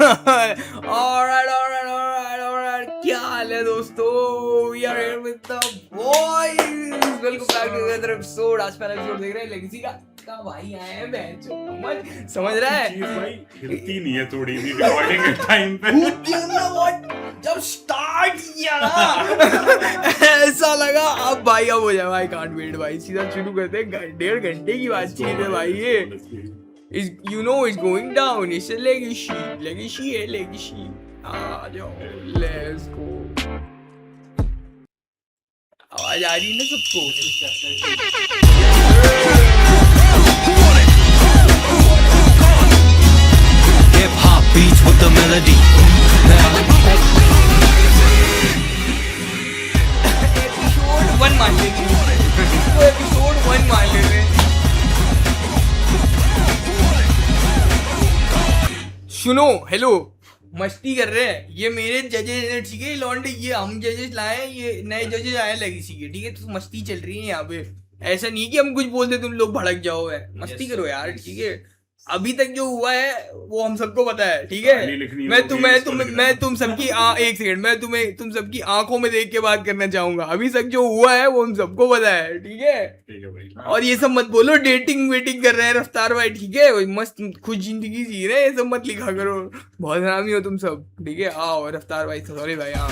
Alright. क्या हाल है दोस्तों? We are here with the boys. Welcome back to another episode. आज पहला एपिसोड देख रहे हैं लेगेसी का भाई आए हैं बहन समझ रहा है चीज भाई हिलती नहीं है थोड़ी भी रिकॉर्डिंग के टाइम पे। You know what? जब स्टार्ट किया ना ऐसा लगा अब भाई अब हो जाए भाई कांट वेट भाई सीधा शुरू करते हैं 1.5 घंटे की बातचीत है भाई ये you know it's going down it's a legacy आ जाओ let's go आवाज आ रही है ना सबको Hip hop beats with the melody. Episode 1 मान लेंगे इसको एपिसोड 1 मान लेंगे सुनो हेलो मस्ती कर रहे हैं ये मेरे जजेस हैं ठीक है लॉन्डे ये हम जजेस लाए हैं ये नए जजेस आए हैं लेगेसी के ठीक है तो मस्ती चल रही है यहाँ पे ऐसा नहीं कि हम कुछ बोलते तुम लोग भड़क जाओ है मस्ती करो यार ठीक है अभी तक जो हुआ है वो हम सबको पता है ठीक है मैं तुम सबकी एक सेकंड मैं तुम सबकी आंखों में देख के बात करना चाहूंगा अभी तक जो हुआ है वो हम सबको पता है ठीक है भाई और ये सब मत बोलो डेटिंग वेटिंग कर रहे हैं रफ्तार भाई ठीक है मस्त खुश जिंदगी जी रहे हैं ये सब मत लिखा करो बहुत हरामी हो तुम सब ठीक है आओ रफ्तार भाई सॉरी भाई हाँ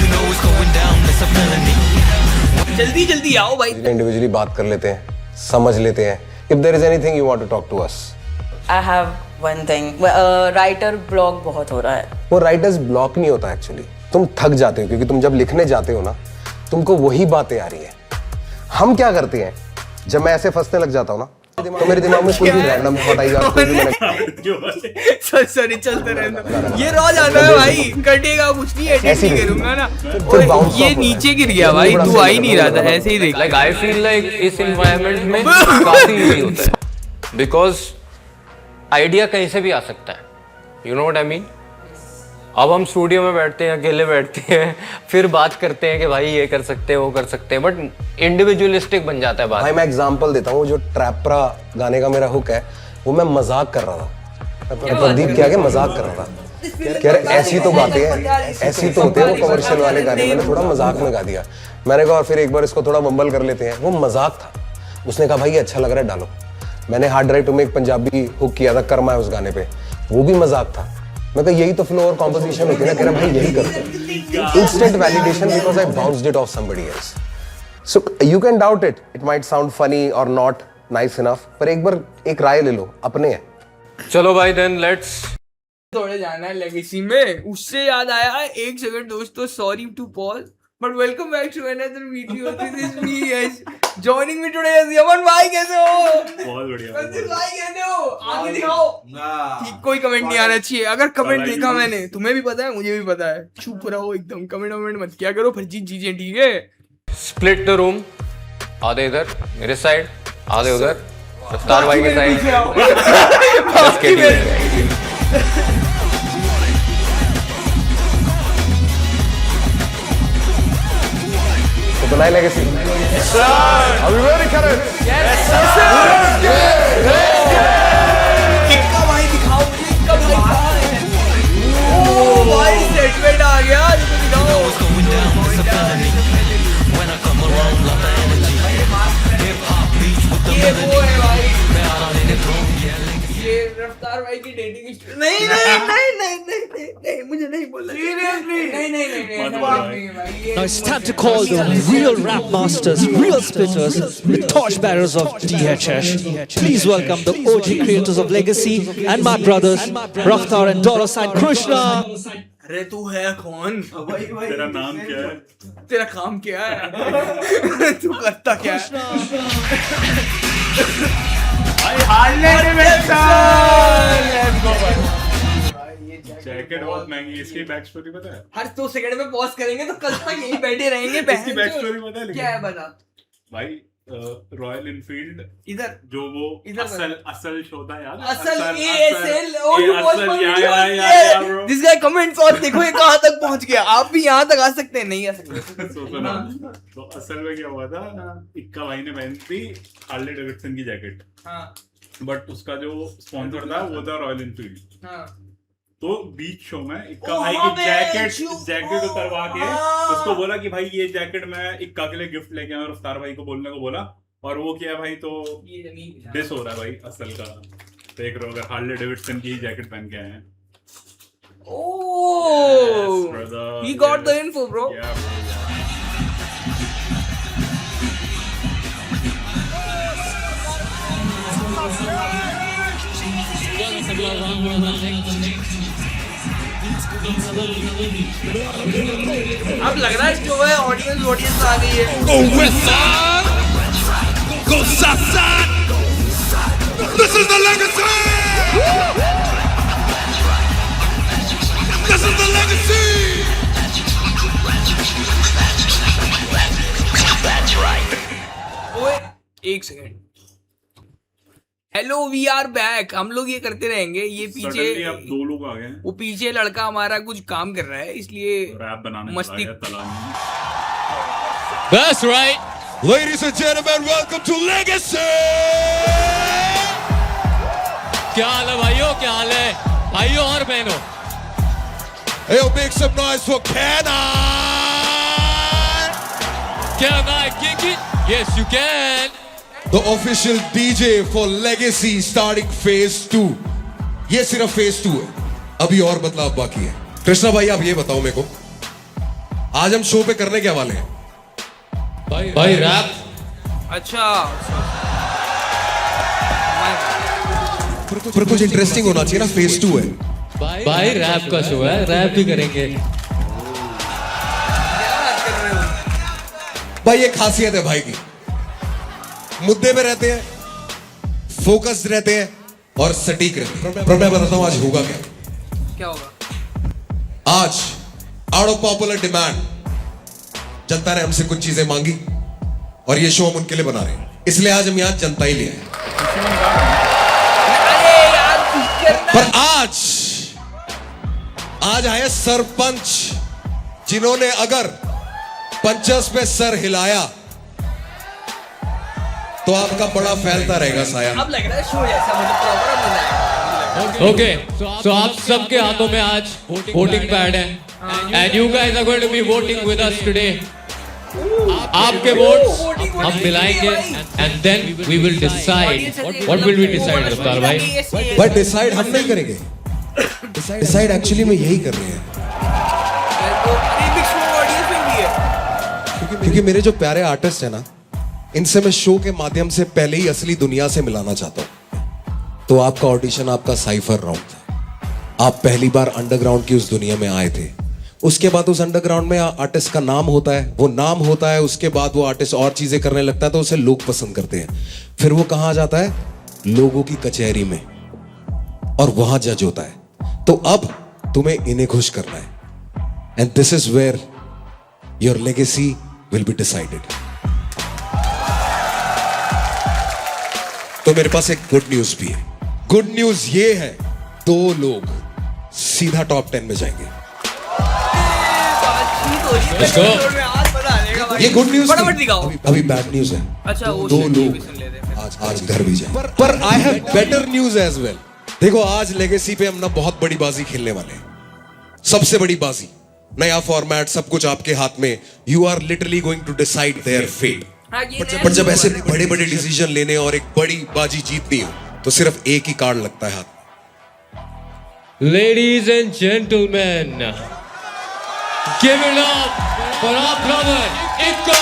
You know it's going down, it's a felony. जल्दी आओ भाई इंडिविजुअली बात कर लेते हैं समझ लेते हैं if there is anything you want to talk to us I have one thing writer block बहुत हो रहा है वो राइटर्स ब्लॉक नहीं होता एक्चुअली तुम थक जाते हो क्योंकि तुम जब लिखने जाते हो ना तुमको वही बातें आ रही है हम क्या करते हैं जब मैं ऐसे फंसने लग जाता हूँ ना तो मेरे दिमाग में कोई भी रैंडम थॉट आई सॉरी चलते रहना ये रोज आता है भाई कटेगा कुछ नहीं एडिट नहीं करूंगा ना ये नीचे गिर गया भाई तू आ ही नहीं रहा था ऐसे ही देख लाइक आई फील लाइक इस एनवायरनमेंट में काफी इजी होता है बिकॉज आइडिया कहीं से भी आ सकता है you know what I mean अब हम स्टूडियो में बैठते हैं अकेले बैठते हैं फिर बात करते हैं कि भाई ये कर सकते हैं वो कर सकते हैं बट इंडिविजुअलिस्टिक बन जाता है बात भाई मैं एग्जांपल देता हूँ जो ट्रैपरा गाने का मेरा हुक है वो मैं मजाक कर रहा था प्रदीप क्या मजाक कर रहा था कह रहे ऐसी तो बातें हैं ऐसी तो होते हैं वो कमर्शियल वाले गाने मैंने थोड़ा मजाक में गा दिया मैंने कहा और फिर एक बार इसको थोड़ा बम्बल कर लेते हैं वो मजाक था उसने कहा भाई ये अच्छा लग रहा है डालो मैंने hard drive to make Punjabi hook किया था कर्मा है उस गाने पे वो भी मजाक था मैं कहा यही तो फ्लो और कॉम्पोजिशन होती है ना कह रहा भाई यही करते instant validation because I bounced it of somebody else so you can doubt it might sound funny और नॉट नाइस इनफ पर एक बार एक राय ले लो अपने हैं चलो भाई देन लेट्स थोड़े जाना है लेगेसी में उससे याद आया एक सेकंड दोस्तों sorry to pause but welcome back to another video this is me guys joining me today is Yaman भाई कैसे हो बहुत बढ़िया कंसिल भाई कैसे हो आगे दिखाओ ठीक कोई कमेंट नहीं आना चाहिए अगर कमेंट देखा मैंने तुम्हें भी पता है मुझे भी पता है चुप रहो एकदम कमेंट मत किया करो फर्जी चीजें ठीक है स्प्लिट द रूम आधे इधर मेरे साइड आधे उधर रफ्तार भाई के साइड तो बनाए legacy Are we ready, Karen? किक्का भाई दिखाओ मुझे किक्का भाई ओ भाई सेटमेंट आ गया इसको दिखाओ It's going down, it's a felony. When I come around, love the energy. Hip hop beats with the ये melody. वो है भाई मैं आ रहा लेने drum, yeah, legacy. ये रफ्तार भाई की डेटिंग नहीं मुझे नहीं बोलना सीरियसली नहीं Now it's time to call the real rap masters, real spitters, the torchbearers of DHS. Please welcome the OG creators of Legacy and my brothers, Raftar and $sign Krishna. अरे तू है कौन तेरा नाम क्या है तेरा काम क्या है तू करता क्या है जैकेट बहुत महंगी है इसकी बैक स्टोरी पता है हर 2 सेकंड में पॉज करेंगे तो कल तक यहीं बैठे रहेंगे इसकी बैक स्टोरी पता है क्या है बता भाई रॉयल इनफील्ड इधर जो वो इधर असल शो था यार, असल ASL oh you watch my video this guy comments और देखो ये कहाँ तक पहुंच गया, आप भी यहाँ तक आ सकते हैं, नहीं आ सकते। सुना। तो असल में क्या हुआ था, इक्का भाई ने पहनी थी हार्ले डेविडसन की जैकेट, हाँ बट उसका जो स्पॉन्सर था वो था रॉयल इनफील्ड। हाँ तो बीच शो में इक्का भाई की जैकेट उतरवा के उसको बोला कि भाई ये जैकेट मैं इक्का के लिए गिफ्ट लेके आया, रफ्तार भाई को बोलने को बोला, और वो किया भाई तो डिस हो रहा है भाई असल का। देख रहे हो अगर हार्ले डेविडसन की जैकेट पहन के आए हैं। Oh, brother, he got the info, bro. Yeah, bro. अब लग रहा है जो है ऑडियंस आ गई है। Go west side, go south side. This is the legacy. This is the legacy. That's right. ओए एक second, hello we are back. हम लोग ये करते रहेंगे, ये Suddenly पीछे अब 2 लोग आ गए हैं, वो पीछे लड़का हमारा कुछ काम कर रहा है, इसलिए रैप बनाने मस्ती- चला गया Talani. That's right. Ladies and gentlemen, welcome to Legacy. क्या हाल है भाइयों, क्या हाल है भाइयों और बहनों? Hey, make some noise for Can I kick it? Yes, you can. The official DJ for Legacy starting phase 2. ये सिर्फ phase 2 है, अभी और बदलाव बाकी है। कृष्णा भाई आप ये बताओ मेरे को, आज हम शो पे करने क्या वाले हैं? भाई रैप। अच्छा पर कुछ इंटरेस्टिंग होना चाहिए ना, phase 2 है। भाई रैप का शो है, रैप भी करेंगे। भाई ये खासियत है भाई की, मुद्दे पे रहते हैं, फोकस्ड रहते हैं और सटीक रहते हैं। पर मैं बताता हूं आज होगा क्या। क्या होगा? आज आउट ऑफ पॉपुलर डिमांड जनता ने हमसे कुछ चीजें मांगी और ये शो हम उनके लिए बना रहे हैं, इसलिए आज हम यहां जनता ही ले आए। अरे यार कुछ करना। पर आज आए सरपंच, जिन्होंने अगर पंचस पे सर हिलाया तो आपका बड़ा फैलता रहेगा साया। अब लग रहा है शो जैसा, मुझे प्रॉपर मजा आया। ओके, तो आप सबके हाथों में आज वोटिंग पैड है, and you guys are going to be voting with us today. आपके वोट्स हम मिलाएंगे and then we will decide what will we decide Raftaar भाई। बट डिसाइड हम नहीं करेंगे, डिसाइड एक्चुअली में यही कर रहे हैं, क्योंकि मेरे जो प्यारे आर्टिस्ट हैं ना, इनसे मैं शो के माध्यम से पहले ही असली दुनिया से मिलाना चाहता हूं। तो आपका ऑडिशन आपका साइफर राउंड था, आप पहली बार अंडरग्राउंड की उस दुनिया में आए थे। उसके बाद उस अंडरग्राउंड में आर्टिस्ट का नाम होता है, वो नाम होता है, उसके बाद वो आर्टिस्ट और चीजें करने लगता है तो उसे लोग पसंद करते हैं। फिर वो कहाँ जाता है? लोगों की कचहरी में, और वहां जज होता है। तो अब तुम्हें इन्हें खुश करना है, and this is where your legacy will be decided. तो मेरे पास एक गुड न्यूज भी है। गुड न्यूज ये है, 2 लोग सीधा टॉप 10 में जाएंगे। Let's go. ये गुड न्यूज फटाफट दिखाओ। अभी बैड न्यूज है। अच्छा वो 2 shit, ये लोग भी सुन लेते हैं। आज घर भी जाए। पर I have better news as well. देखो आज लेगेसी पे हम ना बहुत बड़ी बाजी खेलने वाले हैं, सबसे बड़ी बाजी। नया फॉर्मेट, सब कुछ आपके हाथ में। You are literally going to decide their fate. पर जब ऐसे बड़े बड़े डिसीजन लेने और एक बड़ी बाजी जीतनी हो तो सिर्फ एक ही कार्ड लगता है हाथ। Ladies and gentlemen, give it up for our brother Ikko.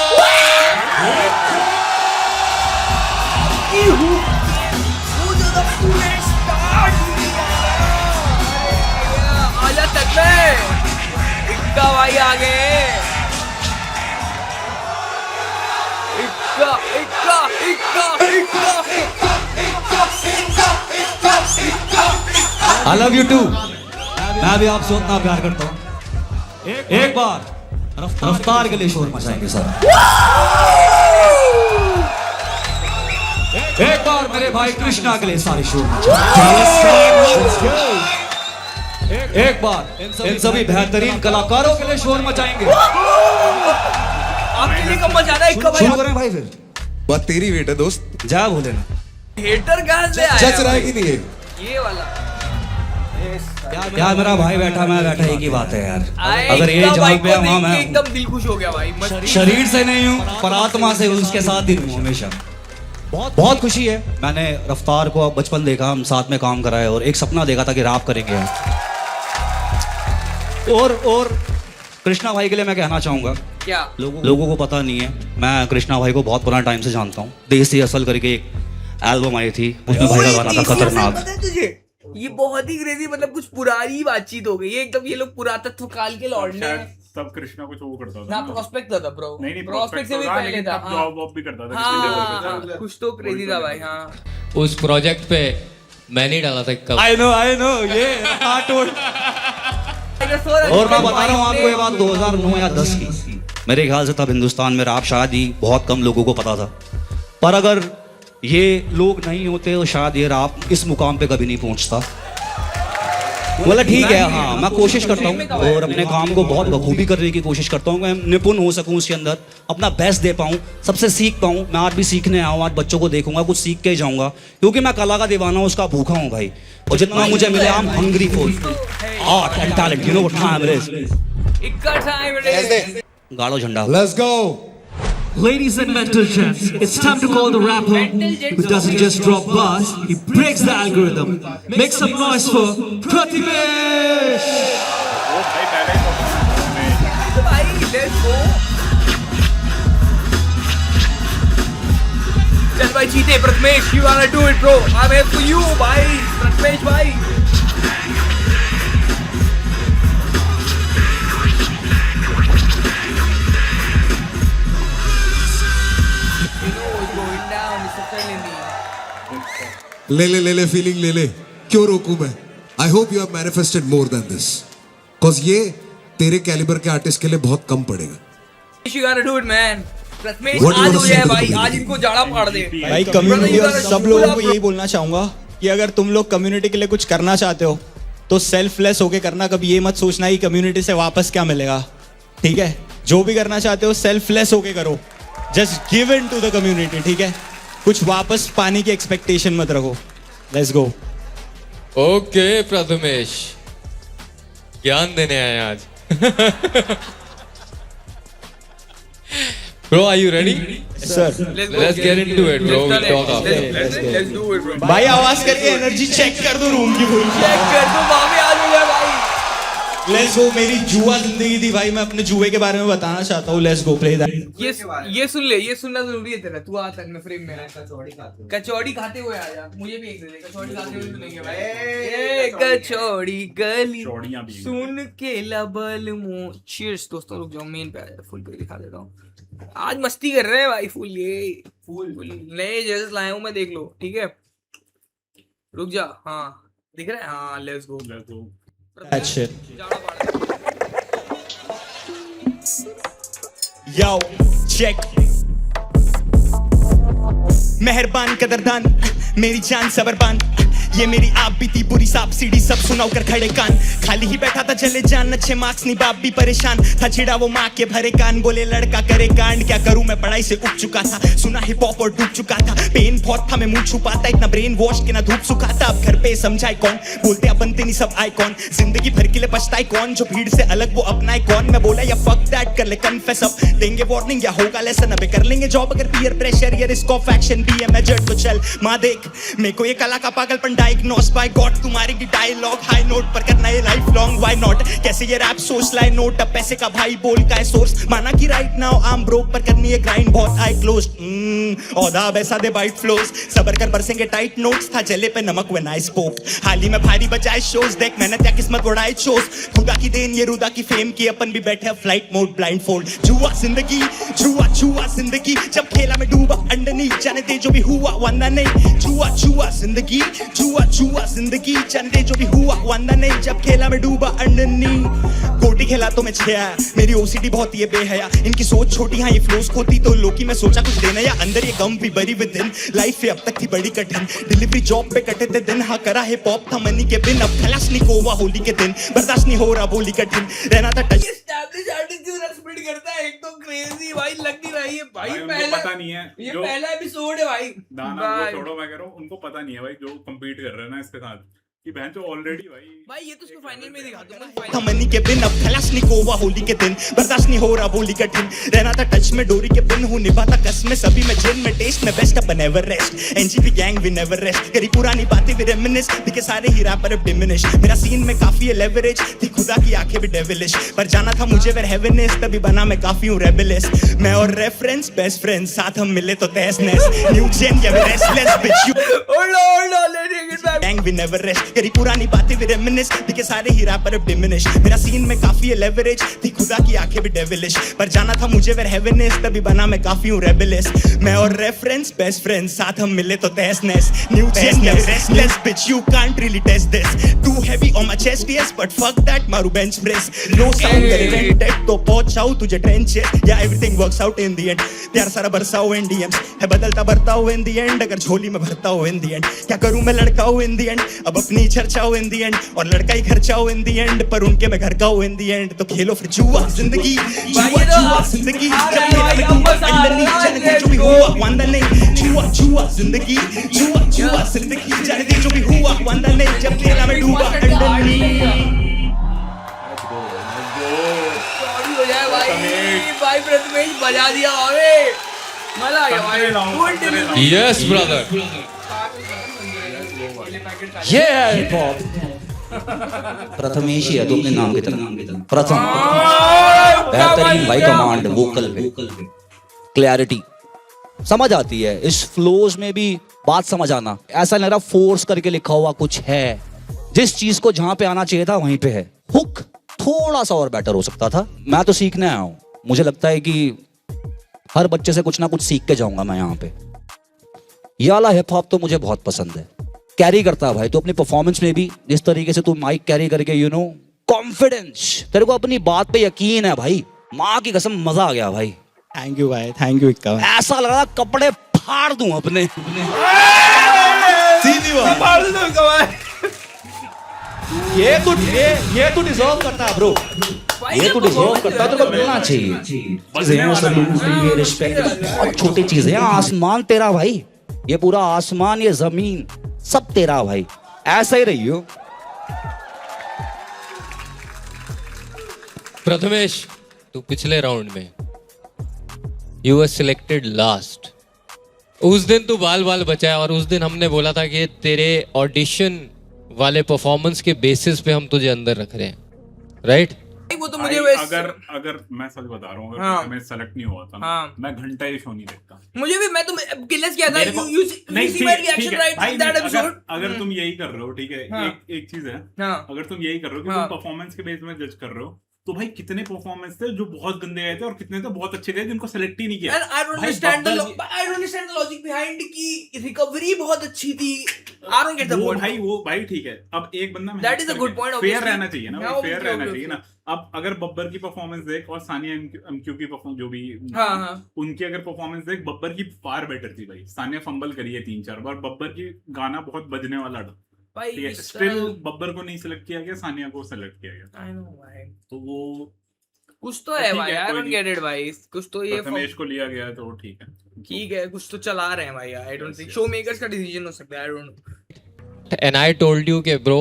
आजा तक में इक्का भाई आ गए। इक्का इक्का इक्का इक्का I love you too. मैं भी आपसे उतना प्यार करता हूँ। एक बार रफ्तार के लिए शोर मचाएंगे सर। एक बार मेरे भाई कृष्णा के लिए सारे शोर एक बार इन सभी बेहतरीन कलाकारों के लिए शोर मचाएंगे। आपके लिए कब मचाना है इसका शुरू भाई? करें भाई फिर। बात तेरी वेट है दोस्त, जा बोले ना। हेटर कहाँ से आया? जच रहा है कि नहीं है? ये वाला यार मेरा भाई बैठा मैं बैठा एक ही बात है यार। आए, अगर ये एकदम जहाँ भाई पे को वहाँ देख के मैं एकदम दिल खुश हो गया भाई। मस्ती शरीर से नहीं हूँ पर आत्मा से उसके साथ ही हूँ हमेशा। बहुत खुशी है। मैंने रफ्तार को बचपन देखा, हम साथ में काम करा है और एक सपना देखा था कि रैप करेंगे। और कृष्णा भाई के लिए मैं कहना चाहूँगा, क्या लोगों को पता नहीं है, मैं कृष्णा भाई को बहुत पुराना टाइम से जानता हूँ। देश से असल करके एक एल्बम आई थी, उसमें भाई का गाना था खतरनाक। पता है तुझे ये बहुत ही क्रेजी, मतलब कुछ पुरानी बातचीत हो गई है एकदम। ये लोग पुरातत्व काल के लौटने शायद हैं। तब कृष्णा कुछ वो करता था ना प्रोस्पेक्ट था ब्रो। नहीं प्रोस्पेक्ट से भी पहले था। जॉब वॉब भी करता था हाँ कुछ तो क्रेजी था भाई। हाँ उस प्रोजेक्ट पे मैंने ही डाला था कब। आई नो ये और मैं बता रहा हूँ आपको ये बात 2009 या 10 की मेरे ख्याल से तब हिंदुस्तान में रैप शायद ही बहुत कम लोगों को पता था। पर अगर ये लोग नहीं होते तो शायद ये रैप इस मुकाम पे कभी नहीं पहुंचता। मतलब ठीक है, हाँ मैं कोशिश करता हूँ और अपने काम को बहुत बखूबी करने की कोशिश करता हूँ, मैं निपुण हो सकूँ उसके अंदर, अपना बेस्ट दे पाऊँ, सबसे सीख पाऊँ। मैं आज भी सीखने आऊँ, आज बच्चों को देखूंगा, कुछ सीख के ही जाऊँगा, क्योंकि मैं कला का दीवाना हूँ, उसका भूखा हूँ भाई। और जितना मुझे मिले I am hungry for art and talent, you know what time it is. इक्का टाइम इट इज। गाड़ो झंडा। Let's go. Ladies and mental gents, it's time to call the rapper who doesn't just drop bars, he breaks the algorithm. Make some noise for Prathimesh! वो भाई पहले तो भाई let's go. चल भाई जीते Prathamesh, you wanna do it bro? I'm here for you भाई प्रथमेश भाई। ले फीलिंग ले क्यों रोकूं मैं? I hope you have manifested more than this, because ये तेरे कैलिबर के आर्टिस्ट के लिए बहुत कम पड़ेगा। You gotta do it man। Prathamesh What do you आज wanna हो say जाए to the भाई, community? आज इनको जाड़ा फाड़ दे भाई कम्युनिटी और सब लोगों को यही बोलना चाहूंगा कि अगर तुम लोग कम्युनिटी के लिए कुछ करना चाहते हो तो सेल्फलेस होके करना। कभी ये मत सोचना कि कम्युनिटी से वापस क्या मिलेगा, ठीक है? जो भी करना चाहते हो सेल्फलेस होके करो, just give in to the community, ठीक है? कुछ वापस पाने की एक्सपेक्टेशन मत रखो। Let's go. ओके प्रथमेश, ज्ञान देने आए आज। Bro, are you ready? Sir Let's get into it, bro. We'll talk after. Let's do it bro। भाई आवाज करके एनर्जी चेक कर दो रूम की पूरी। चेक कर दो मामे, आज हो जाए भाई। Let's go. मेरी जुआ जिंदगी थी भाई, मैं अपने जुए के बारे में बताना चाहता हूँ। Let's go play that. ये सुन ले, ये सुनना जरूरी है तेरा। तू आ तक में फ्रेम में कचौड़ी खाते हुए आ जा, मुझे भी एक दे दे। कचौड़ी खाते हुए सुनेंगे भाई। ए कचौड़ी गली चौड़ियां भी हैं। सुन के लबल मुंह। चीयर्स दोस्तों, रुक जाओ मेन पे आ जा, फुल करके दिखा देता हूँ। आज मस्ती कर रहे हैं भाई फुल। ये फुल नए जजेस लाया हूँ मैं, देख लो ठीक है। रुक जा, हाँ दिख रहा है, हाँ let's go. That shit. Yo, check. मेहरबान कदरदान मेरी जान सबरबान, ये मेरी आप भी थी बुरी सांप सीढ़ी सब सुनाओ कर खड़े कान। खाली ही बैठा था चले जान, अच्छे मार्क्स नहीं बाप भी परेशान था। छिड़ा वो माँ के भरे कान, बोले लड़का करे कांड। क्या करूं मैं पढ़ाई से उब चुका था, सुना हिप हॉप और डूब चुका था। पेन बहुत था मैं मुंह छुपाता, इतना ब्रेन वॉश के ना धूप सुखाता। अब घर पे समझाए कौन, बोलते अब बनते नहीं सब आइकॉन। जिंदगी भर के लिए पछताए कौन, जो भीड़ से अलग वो अपनाए कौन। मैं बोला या फक दैट कर ले कन्फेस अब, देंगे वार्निंग या होगा लेसन। अबे कर लेंगे जॉब अगर पीयर प्रेशर या रिस्क ऑफ एक्शन भी है मेजर्ड तो चल। माँ देख मेरे को ये कला का पागलपन डायग्नोस बाय गॉड। तुम्हारी की डायलॉग हाई नोट पर करना है लाइफ लॉन्ग, व्हाई नॉट। कैसे ये रैप सोच लाए नोट, अब पैसे का भाई बोल का है सोर्स। माना कि right now I am broke पर करनी है ग्राइंड बहुत आई क्लोज। औदा वैसा दे बाइट फ्लोज, सबर कर बरसेंगे टाइट नोट्स। था जले पे नमक व्हेन आई स्पोक, हाल ही में भारी बचाए शोज। देख मेहनत या किस्मत उड़ाए चोस, खुदा की देन ये रुदा की फेम की। अपन भी बैठे फ्लाइट मोड ब्लाइंड फोल्ड। जुआ जिंदगी जुआ जुआ जिंदगी, जब खेला में डूबा अंडरनीथ। जाने दे जो भी हुआ वरना नहीं। जुआ जुआ जिंदगी जुआ जुआ जुआ जिंदगी चंदे जो भी हुआ वांदा नहीं जब खेला मैं डूबा अंडरनी गोटी खेला तो मैं छया मेरी ओसीडी बहुत ये बेहया इनकी सोच छोटी हाँ ये फ्लोस खोती तो लोकी मैं सोचा कुछ देना या अंदर ये गम भी बरी विद इन लाइफ अब तक थी बड़ी कठिन डिलीवरी जॉब पे कटे थे दिन हाँ करा है पॉप था मनी के बिन अब खलास नहीं कोवा होली के दिन बर्दाश्त नहीं हो रहा बोली कठिन रहना था टच एस्टैब्लिश आर्टिस्ट क्यों रेस्पेक्ट करता है एक तो क्रेजी भाई लग नहीं रही है भाई भाई उनको पहला पता नहीं है ये जो पहला एपिसोड है भाई दाना वो छोड़ो मैं कह रहा हूँ उनको पता नहीं है भाई जो कम्पीट कर रहे हैं ना इसके साथ कि बहन जो ऑलरेडी भाई ये तो उसको फाइनल में दिखा दूंगा था फाइनल मनी के बिन अब खलास नहीं कोवा होली के दिन बर्दाश्त नहीं हो रहा बोली कठिन रहना था टच में डोरी के बिन हूँ निभाता कस में सभी में जिन में टेस्ट में बेस्ट अपन never rest NGP gang we never rest करी पुरानी बातें भी रेमिनिस दिखे सारे ही रैपर अब डिमिनिश मेरा सीन में काफी है लेवरेज थी खुदा की आंखें भी डेविलिश पर जाना था मुझे वेर हेवन इज तभी बना मैं काफी हूँ रेबेलिस मैं और रेफरेंस बेस्ट फ्रेंड्स साथ हम मिले तो तहस नहस न्यू जेन या restless bitch you hold on let it back gang we never rest करी पुरानी बातें भी रेमिनिस दिखे सारे ही रैपर अब डिमिनिश मेरा सीन में काफी है लेवरेज थी खुदा की आंखें भी डेविलिश पर जाना था मुझे वेर हेवन इज तभी बना मैं काफी हूँ रेबेलिस मैं और रेफरेंस बेस्ट फ्रेंड्स साथ हम मिले तो तहस नहस न्यू जेन या restless bitch you can't really test this too heavy on my chest yes but fuck that मारू bench press no sound rented तो पहुंचाऊं तुझे टेंशन या everything works out in the end प्यार सारा बरसाओ इंडियंस है बदलता बरता हूं इन द एंड अगर झोली में भरता हूं इन द एंड क्या करूं मैं लड़का हूं इन द एंड अब अपनी चर्चा हूं इन द एंड और लड़का ही खर्चा हूं इन द एंड पर उनके मैं घर का हूं इन द एंड तो खेलो फिर जुआ जिंदगी जुआ जुआ जिंदगी जब मेरा मैं डूबा अंडर नीचे जाने जो भी हुआ वांदा नहीं जुआ जुआ जिंदगी जुआ जुआ जिंदगी जाने जो भी हुआ वांदा नहीं जब मेरा मैं डूबा अंडर नीचे सॉरी हो जाए भाई प्रथमेश बजा दिया भाई मजा आ गया भाई Yes, brother. ये है हिप हॉप प्रथमेश ही है तो अपने नाम की तरह प्रथम बेहतरीन भाई कमांड वोकल पे क्लैरिटी समझ आती है इस फ्लोज में भी बात समझ आना ऐसा लग रहा फोर्स करके लिखा हुआ कुछ है जिस चीज को जहां पे आना चाहिए था वहीं पे है हुक थोड़ा सा और बेटर हो सकता था मैं तो सीखने आया हूं मुझे लगता है कि हर बच्चे से कुछ ना कुछ सीख के जाऊंगा मैं यहाँ पे ये वाला हिप हॉप तो मुझे बहुत पसंद है कैरी करता है भाई तो अपनी परफॉर्मेंस में भी जिस तरीके से तू माइक कैरी करके यू नो कॉन्फिडेंस तेरे को अपनी बात पे यकीन है भाई माँ की कसम मजा आ गया भाई थैंक यू भाई थैंक यू इक्का ऐसा लग रहा कपड़े फाड़ दूं अपने सीधी बात ये तो डिजर्व करता है ब्रो ये तो डिजर्व करता है तो मिलना चाहिए रिस्पेक्ट बहुत छोटी चीज है आसमान तेरा भाई ये पूरा आसमान ये जमीन सब तेरा भाई ऐसा ही रहियो प्रथमेश तू पिछले राउंड में यू वर सिलेक्टेड लास्ट उस दिन तू बाल बाल बचा है और उस दिन हमने बोला था कि तेरे ऑडिशन वाले परफॉर्मेंस के बेसिस पे हम तुझे अंदर रख रहे हैं राइट वो तो मुझे अगर मैं सच बता रहा हूँ अगर मैं सेलेक्ट नहीं हुआ था ना मैं घंटा ही शो नहीं देखता मुझे भी मैं तो गिलेस किया था you see my reaction right in that episode अगर तुम यही कर रहे हो ठीक है एक चीज है अगर तुम यही कर रहे हो कि तुम परफॉर्मेंस के बेस में जज कर रहे हो तो भाई कितने परफॉर्मेंस थे जो बहुत गंदे गए थे और कितने तो बहुत अच्छे थे जिनको सेलेक्ट ही नहीं किया I don't understand the logic behind की रिकवरी बहुत अच्छी थी I don't get the point वो भाई ठीक है अब एक बंदा that is a good point fair रहना चाहिए ना फेयर रहना चाहिए ना अब अगर बब्बर की परफॉर्मेंस देख और सानिया एमक्यू की परफॉर्मेंस जो भी उनकी अगर परफॉर्मेंस देख बब्बर की फार बेटर थी भाई सानिया फंबल करी है 3-4 बार बब्बर की गाना बहुत बजने वाला था स्टिल बब्बर को नहीं सिलेक्ट किया गया सानिया को सिलेक्ट किया गया आई नो भाई तो वो कुछ तो है भाई आई डोंट गेट इट भाई कुछ तो ये प्रथमेश को लिया गया तो ठीक है कुछ तो चला रहे हैं भाई I don't think show makers का डिसीजन हो सकता है I don't and I told you के ब्रो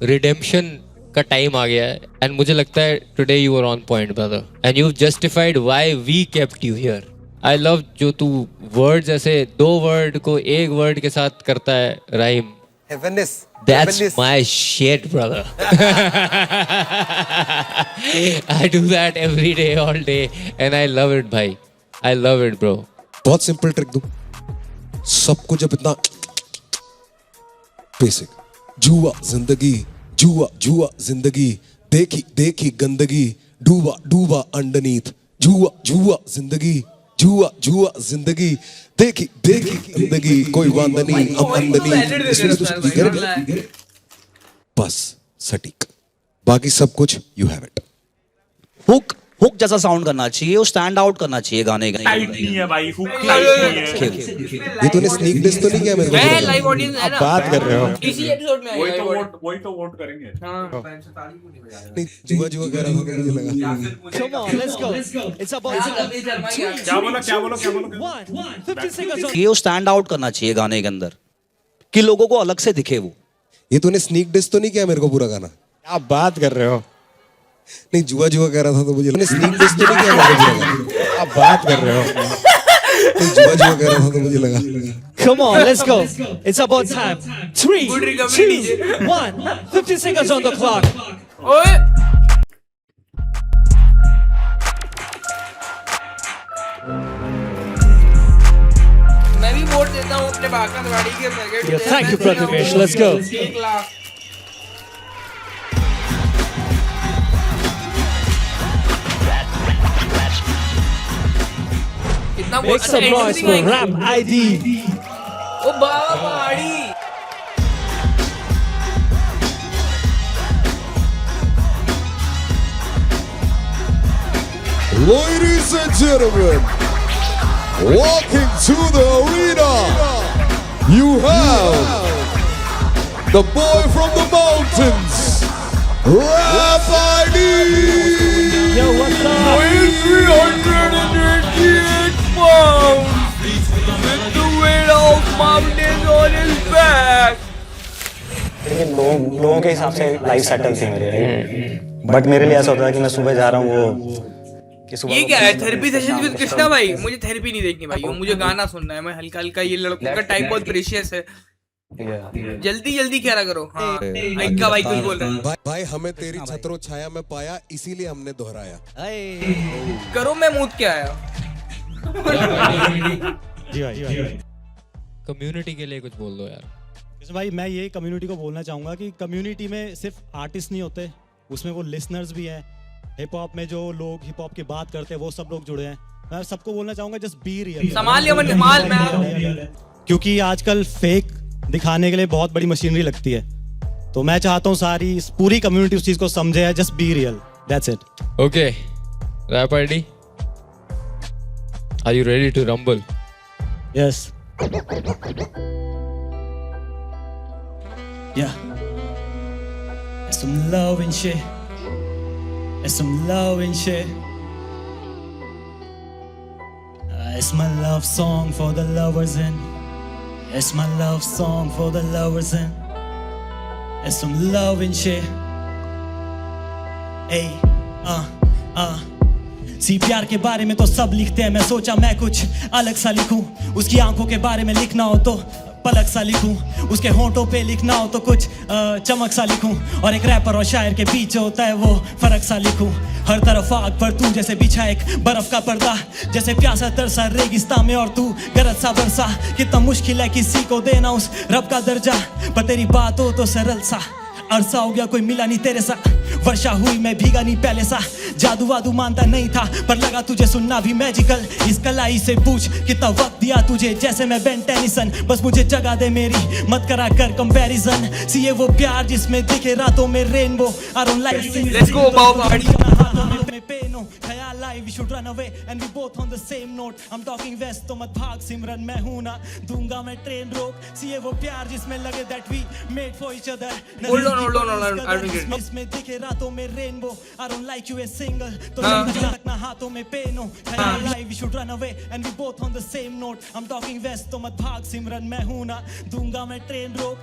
रिडेम्पशन का टाइम आ गया है एंड मुझे लगता है today you are on point brother and you justified why we kept you here I love जो तू वर्ड्स ऐसे 2 वर्ड को एक वर्ड के साथ करता है rhyme That's my shit, brother. I do that every day, all day, and I love it, bhai. I love it, bro. बहुत सिंपल ट्रिक दूं सबको जब इतना बेसिक जुआ जिंदगी जुआ जुआ जिंदगी देखी देखी गंदगी डूबा डूबा अंडरनीथ जुआ जुआ जिंदगी जुआ जुआ जिंदगी देखी देखी जिंदगी कोई वांदनी अब अंदनी इसमें तो कुछ कर बस सटीक बाकी सब कुछ you have it hook hook जैसा साउंड करना चाहिए, वो स्टैंड आउट करना चाहिए गाने का। टाइट नहीं है भाई, हुक टाइट नहीं है। ये तूने स्नीक डिस तो नहीं किया मेरे मैं को? लाइव ऑडियंस है ना, बात कर रहे हो? इसी एपिसोड में वही आएगा तो वोट करेंगे। नहीं जुआ जुआ कह रहा था तो मुझे लगा Come on, let's go. It's about क्या बोला 50 seconds on. ये वो स्टैंड आउट करना चाहिए गाने के अंदर कि लोगों को अलग से दिखे वो। ये तूने स्नीक डिस तो नहीं किया मेरे को पूरा गाना? क्या बात कर रहे हो? नहीं जुआ जुआ कह रहा था तो मुझे स्नीक डिस तो नहीं किया मेरे को पूरा गाना? क्या बात कर रहे हो? नहीं जुआ जुआ कह रहा था तो मुझे लगा Come on, let's go. It's about time. 3, Good recovery, 2, 1. 50 seconds on the clock. ओए मैं भी वोट देता हूँ अपने भागना गाड़ी के packet Yeah, thank you, Prathamesh. Let's go. 1 lakh. कितना Make some noise for Rap ID. ओ बाबा पहाड़ी Ladies and gentlemen, walking to the arena, you have the boy from the mountains, Rap ID. Yo, what's up? 388 pounds with the weight of mountains on his back. लेकिन लोगों के हिसाब से life settle थी मेरी, but मेरे लिए ऐसा होता है कि मैं सुबह जा रहा हूँ वो कि सुबह ये क्या है थेरेपी सेशन विद कृष्णा भाई? मुझे थेरेपी नहीं देखनी भाई, मुझे गाना सुनना है। मैं हल्का हल्का, ये लड़कों का टाइप बहुत प्रेशियस है, जल्दी जल्दी क्या करो। हाँ इक्का भाई कुछ बोल रहे हैं। भाई हमें तेरी छत्रो छाया में पाया इसीलिए हमने दोहराया। करो मैं मूत के आया। जी भाई कम्युनिटी के लिए कुछ बोल दो यार। भाई मैं ये कम्युनिटी को बोलना चाहूँगा कि कम्युनिटी में सिर्फ आर्टिस्ट नहीं होते, उसमें वो लिसनर्स भी हैं। हिप हॉप में जो लोग हिप हॉप की बात करते हैं वो सब लोग जुड़े हैं। मैं सबको बोलना चाहूँगा जस्ट बी रियल। संभाल लिया मैंने माल मैं। क्योंकि आजकल फेक दिखाने के लिए बहुत बड़ी मशीनरी लगती है, तो मैं चाहता हूँ सारी पूरी कम्युनिटी उस चीज़ को समझे। Just be real, that's it. Okay, Rap ID, are you ready to rumble? Yes Yeah. There's some love and shit. There's some love and shit. It's my love song for the lovers in. It's my love song for the lovers in. There's some love and shit. Hey, सी प्यार के बारे में तो सब लिखते हैं, मैं सोचा मैं कुछ अलग सा लिखूं। उसकी आंखों के बारे में लिखना हो तो पलक सा लिखूं, उसके होंठों पे लिखना हो तो कुछ चमक सा लिखूं, और एक रैपर और शायर के बीच होता है वो फर्क सा लिखूं। हर तरफ आग पर तू जैसे बिछा एक बर्फ का पर्दा, जैसे प्यासा तरसा रेगिस्तान में और तू गरज सा बरसा। कितना मुश्किल है किसी को देना उस रब का दर्जा, पर तेरी बात हो तो सरल सा। अरसा हो गया कोई मिला नहीं तेरे सा, वर्षा हुई मैं भीगा नहीं पहले सा। जादू वादू मानता नहीं था पर लगा तुझे सुनना भी मैजिकल। इस कलाई से पूछ कितना वक्त दिया तुझे, जैसे मैं बेन टेनिसन। बस मुझे जगह दे मेरी, मत करा कर कंपैरिजन। सी ये वो प्यार जिसमें दिखे रातों में rainbow. I don't like let's go बाबा ख्याल I we should run away and we both on the same note. I am talking waste तो मत भाग सिमरन, मैं हूं ना दूंगा मैं ट्रेन रोक। सी ये वो प्यार जिसमें लगे that we made for each other. hold on इसमें दिखे रातों में rainbow. I don't like you a single तो रखना हाथों में पेन हो। ख्याल I we should run away and we both on the same note. I am talking waste तो मत भाग सिमरन, मैं हूं ना दूंगा मैं ट्रेन रोक।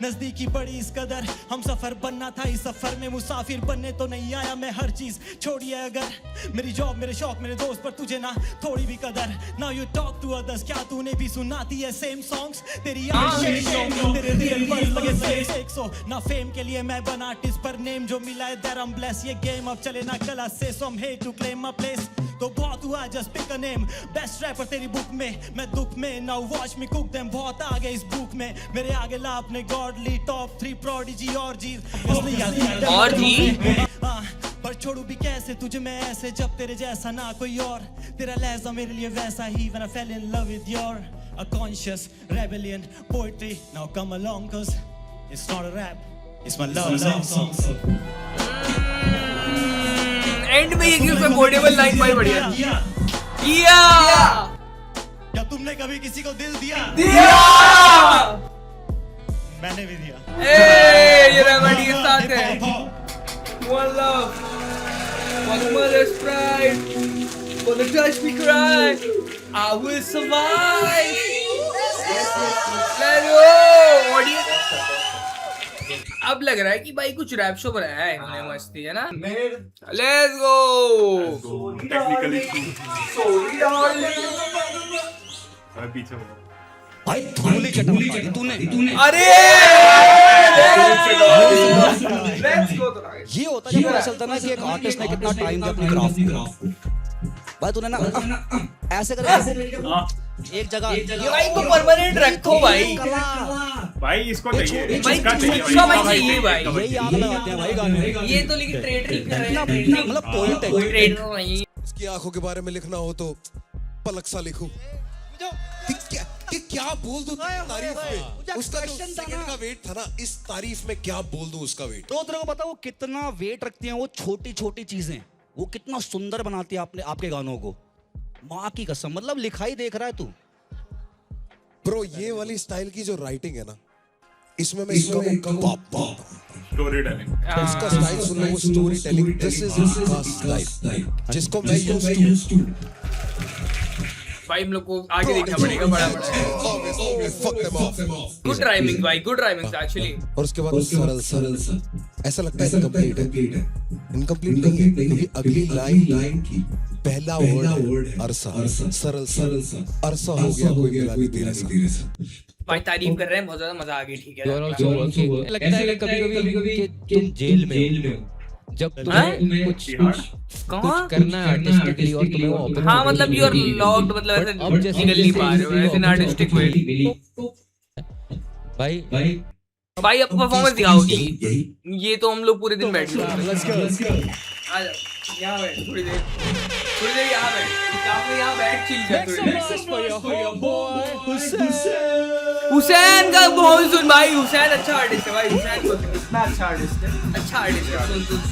नजदीकी बड़ी इस कदर, हम सफर बनना था इस सफर में मुसाफिर बनने तो नहीं आया मैं। हर चीज छोड़िए अगर, मेरी जॉब मेरे शौक मेरे दोस्त, पर तुझे ना थोड़ी भी कदर। Now you talk to others, क्या तूने भी सुनाती है सेम सॉन्ग्स? तेरी तेरे रियल वर्ड्स लगे फेक 100 ना फेम के लिए मैं बना आर्टिस्ट, पर नेम जो मिला है दैट आई एम ब्लेस। ये गेम अब चले ना कला से, so I am here to claim my place. तो बहुत हुआ just pick a name, best rapper तेरी बुक में, मैं दुख में। Now watch me cook them, बहुत आगे इस बुक में। मेरे आगे ला अपने गॉडली टॉप 3 प्रोडिजी और जी। और जी और छोड़ू भी कैसे तुझे मैं ऐसे जब तेरे जैसा ना कोई और तेरा लहजा मेरे लिए वैसा ही when I fell in love with your a conscious rebellion poetry now come along cause it's not a rap it's my love song and में ये कि उसमें कोडेबल लाइन भाई बढ़िया किया क्या तुमने कभी किसी को दिल दिया मैंने भी दिया ये रेमेडी के साथ है one love one mother's pride for the touch me cry I will survive let's go audience अब लग रहा है कि भाई कुछ रैप शो बनाया है इन्होंने मस्ती है ना लेट्स गो टेक्निकली पीछे भाई धूली चटक तूने अरे लेट्स गो ये होता है जब पता चलता ना कि एक आर्टिस्ट ने कितना टाइम दिया अपने क्राफ्ट भाई तूने ना ऐसे करके एक जगह ये भाई तो परमानेंट रखो भाई भाई इसको चाहिए भाई इसका चाहिए इसका भाई चाहिए भाई यही याद लगाते हैं भाई गाने ये तो लेकिन ट्रेड नहीं कर रहे हैं मतलब पॉइंट है ट्रेड नहीं इसकी आंखों के बारे में लिखना हो तो पलक सा लिखूं क्या बोल दूं तारीफ में उसका जो सेकंड का वेट था ना इस तारीफ में क्या बोल दूं उसका वेट तो तेरे को पता वो कितना वेट रखती हैं वो छोटी छोटी चीजें वो कितना सुंदर बनाती है आपने आपके गानों को माँ की कसम मतलब लिखाई देख रहा है तू ब्रो ये वाली स्टाइल की जो राइटिंग है ना इसमें मैं इसका स्टोरी टेलिंग उसका स्टाइल सुन लो वो स्टोरी टेलिंग दिस इज इसका स्टाइल जिसको मैं यूज्ड टू भाई हम लोग को आगे देखना पड़ेगा बड़ा गुड राइमिंग भाई गुड राइमिंग एक्चुअली और उसके बाद सरल ऐसा लगता है इनकम्प्लीट है इनकम्प्लीट नहीं है क्योंकि अगली लाइन की पहला वर्ड है अरसा सरल अरसा हो गया कोई मिला नहीं तेरे साथ भाई तारीफ कर रहे हैं बहुत ज्यादा मजा आ गई ठीक है लगता है कभी-कभी कि तुम जेल में हो जब तुम्हें कुछ करना है आर्टिस्टिकली और तुम्हें वो हाँ मतलब यू आर लॉक्ड मतलब ऐसे निकल नहीं पा रहे हो ऐसे आर्टिस्टिक वे भाई अब परफॉर्मेंस दिखाओ ये तो हम लोग पूरे दिन बैठ गए आ जाओ यहाँ बैठ थोड़ी देर यहाँ बैठ यहाँ बैठ चिल हुसैन का बहुत सुन भाई हुसैन अच्छा आर्टिस्ट है भाई हुसैन को कितना अच्छा आर्टिस्ट है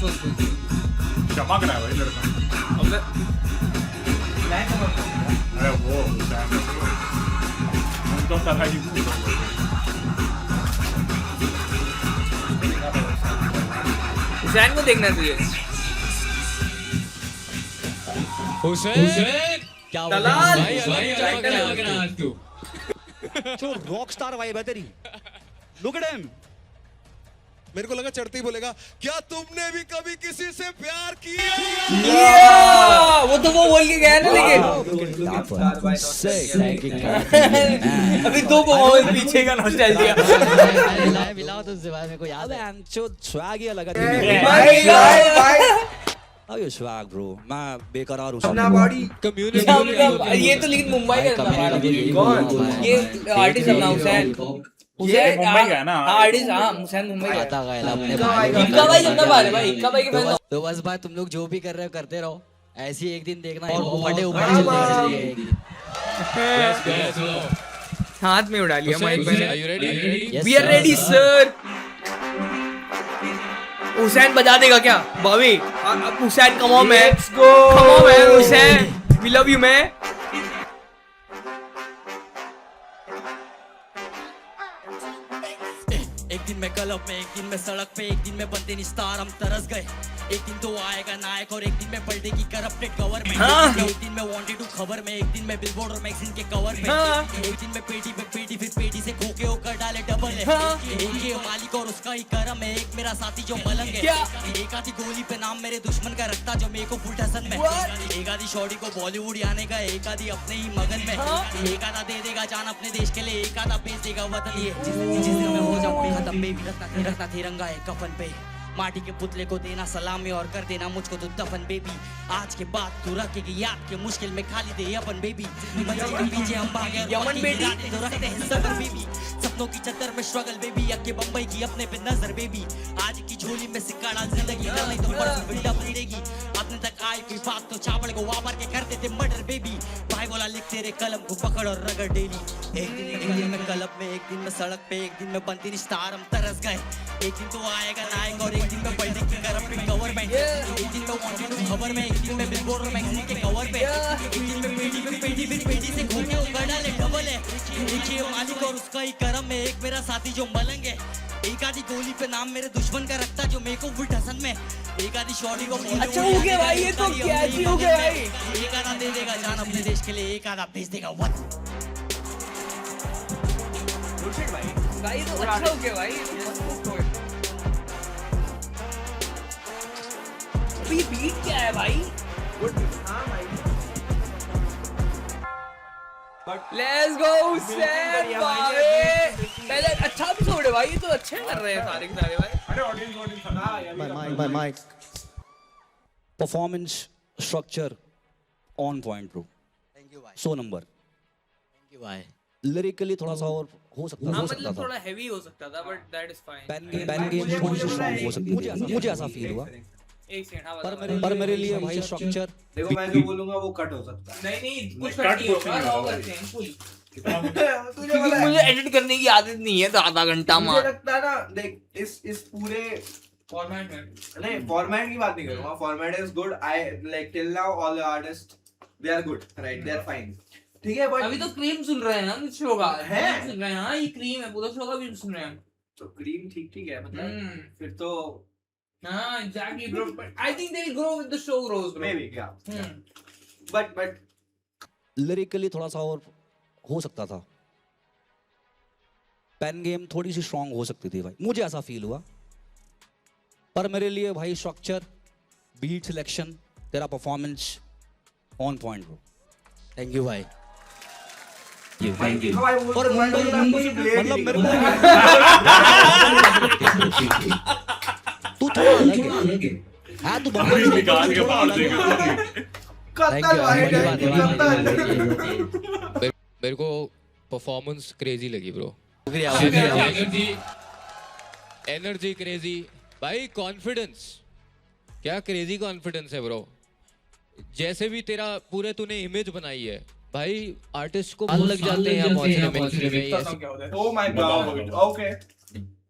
सुन चमक रहा है भाई लड़का अरे वो तो तरह की हुसैन को देखना चाहिए हुसैन क्या दलाल जो रॉक स्टार वाइब है तेरी लुक एट हिम मेरे को लगा चढ़ते ही बोलेगा क्या तुमने भी कभी किसी से प्यार किया वो तो वो बोल के गया ना लेकिन अभी दो परफॉर्मेंस पीछे का नॉस्टैल्जिया मिला तो ज़िबान में को याद है अंचो स्वैग ही अलग भाई How you swag bro मैं बेकरार हूँ अपना बॉडी कम्युनिटी ये तो लेकिन मुंबई का था ये आर्टिस्ट अपना हुसैन मुंबई का ना आर्टिस्ट हाँ हुसैन मुंबई का आता गया अपने इक्का भाई जब ना पाले भाई इक्का भाई के फैन तो बस भाई तुम लोग जो भी कर रहे हो करते रहो ऐसे ही एक दिन देखना फटे ऊपर हाथ में उड़ा लिया mic Are you ready? We are ready sir Hussain बजा देगा क्या भाभी Hussain come on man come on man Hussain we love you man एक दिन मैं क्लब में एक दिन मैं सड़क पे एक दिन मैं बनते निस्तार हम तरस गए एक दिन तो आएगा नायक और एक दिन मैं पलटेगी करप्टेड गवर्नमेंट एक दिन मैं वांटेड टू खबर में एक दिन मैं बिलबोर्ड और मैगजीन के कवर पे एक दिन मैं पेटी पे पेटी फिर पेटी से खोके होकर डाले डबल है एक ये मालिक और उसका ही करम है एक मेरा साथी जो मलंग है एक आधी गोली पे नाम मेरे दुश्मन का रखता जो मेरे को फुल ठसन में एक आधी शॉडी को बॉलीवुड आने का एक आधी अपने ही मगन में एक आधा दे देगा जान अपने देश के लिए एक आधा बेच देगा वतन ये जिस दिन मैं हो जाऊँ खत्म बेबी रखना तिरंगा है कफन पे माटी के पुतले को देना सलामी और कर देना मुझको तो दफन बेबी आज के बाद तू रखेगी याद के मुश्किल में खाली दे अपन बेबी पीछे हम भागे यमन बेटी तो रखते हैं सबर बेबी सपनों की चद्दर में स्ट्रगल बेबी, अक्के बम्बई की अपने पे नजर बेबी, आज की झोली में सिक्का डाल जिंदगी, नहीं तो परसों बिल्डा मिलेगी, अपने तक आई कोई बात तो चावल को वापर के कर देते मर्डर बेबी, भाई बोला लिख तेरे कलम को पकड़ और रगड़ डेली, एक दिन में क्लब में, एक दिन में सड़क पे, एक दिन में बनती स्टार हम तरस गए, एक दिन तो आएगा नायक और एक दिन में बिल्डिंग की करप्ट गवर्नमेंट, एक दिन में वांटेड खबर में, एक दिन में बिलबोर्ड मैगजीन के कवर पे, एक दिन में पेटी फिर पेटी से घूम के उगड़ डाले डबल है, एक ये मालिक और उसका ही करम में, एक मेरा साथी जो मलंग है, एक आधी गोली पे नाम मेरे दुश्मन का रखता जो मेरे को फिर हसन में, एक आधी शॉटी को अच्छा हो गया भाई, ये तो क्या ही हो गया भाई। एक आधा दे देगा जान अपने देश के लिए, एक आधा भेज देगा वत। भाई तो अच्छा हो गया भाई, ये बीट क्या है भाई? लेट्स गो सैड भाई, पहले अच्छा एपिसोड है भाई, ये तो अच्छे कर रहे हैं सारे के सारे भाई। अरे audience My mic. Performance structure on point, bro. Thank you, bhai. So number. Thank you, bhai. Lyrically थोड़ा सा और हो सकता हाँ हो सकता मतलब था. थोड़ा हैवी हो सकता था, but that is fine. Pen game थोड़ी सी strong हो सकती थी. मुझे ऐसा फील हुआ. एक सेकंड, हाँ पर मेरे लिए भाई स्ट्रक्चर देखो मैं जो बोलूंगा वो कट हो सकता है। नहीं कुछ कट कट नहीं कुछ होगा, नहीं रॉ होगा। करते हैं फुल। तुझे क्योंकि पता मुझे एडिट करने की आदत नहीं है, तो आधा घंटा मुझे मार लगता है ना, देख इस पूरे फॉर्मेट में। नहीं फॉर्मेट की बात नहीं करूंगा, format is good, I like till now all the artist they are good, right, they are fine, ठीक है, बट अभी तो क्रीम सुन रहे हैं ना कुछ होगा है? सुन रहे हैं, हाँ ये क्रीम है, पूरा शो का भी सुन रहे हैं। तो क्रीम ठीक है, मतलब फिर तो हाँ exactly bro, but I think they will grow with the show grows bro. Maybe yeah but lyrically थोड़ा सा और हो सकता था. पेन गेम थोड़ी सी स्ट्रांग हो सकती थी भाई, मुझे ऐसा फील हुआ. पर मेरे लिए भाई स्ट्रक्चर, बीट सिलेक्शन, तेरा performance on point bro. Thank you, bhai. Thank you और मुंबई मतलब मेरे को तू थोड़ा अलग है. हाँ तू बम्बई से निकाल के बाहर देगा। कत्ल भाई, मेरे को परफॉर्मेंस क्रेजी लगी ब्रो. एनर्जी क्रेजी भाई, कॉन्फिडेंस क्या क्रेजी कॉन्फिडेंस है ब्रो. जैसे भी तेरा पूरे तूने इमेज बनाई है भाई, आर्टिस्ट को मन लग जाते हैं पहुंचने में. ओह माय गॉड, ओके,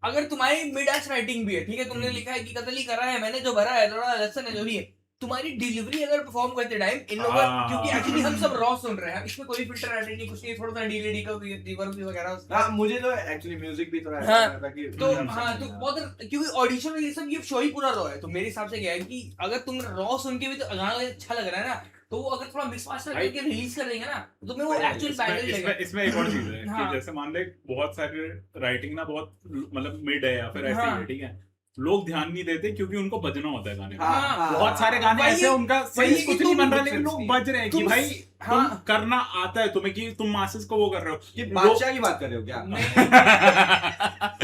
अगर तुम्हारी मिड एस राइटिंग भी है, ठीक है, तुमने लिखा है कि कत्ल ही करा है, मैंने जो भरा है थोड़ा लेसन है जो भी है, तुम्हारी डिलीवरी अगर परफॉर्म करते टाइम इन लोगों, क्योंकि एक्चुअली हम सब रॉ सुन रहे हैं, इसमें कोई फिल्टर एडिट नहीं, कुछ नहीं, थोड़ा सा डीलेडी का रिवर्ब वगैरह। हाँ मुझे तो एक्चुअली म्यूजिक भी थोड़ा हाँ, ताकि तो हाँ तो बहुत, क्योंकि ऑडिशन में ये सब ये शो ही पूरा रॉ है, तो मेरे हिसाब से क्या है कि अगर तुम रॉ सुन के भी तो गाना अच्छा लग रहा है ना, तो वो अगर थोड़ा मिक्स मास्टर करके रिलीज कर देंगे ना, तो तुम्हें वो एक्चुअल बैटल लगेगा। इसमें एक और चीज है हाँ। कि जैसे मान ले बहुत सारे राइटिंग ना बहुत मतलब मिड है या फिर ऐसी हाँ। है, ठीक है, लोग ध्यान नहीं देते क्योंकि उनको बजना होता है गाने में। हाँ, बहुत सारे गाने वही- ऐसे हैं, उनका वही सही कुछ कि नहीं तुम- बन रहा, लेकिन लोग बज रहे हैं कि तुम- भाई हाँ। तुम करना आता है तुम्हें, कि तुम मासेस को वो कर रहे हो कि बादशाह की बात कर रहे हो क्या?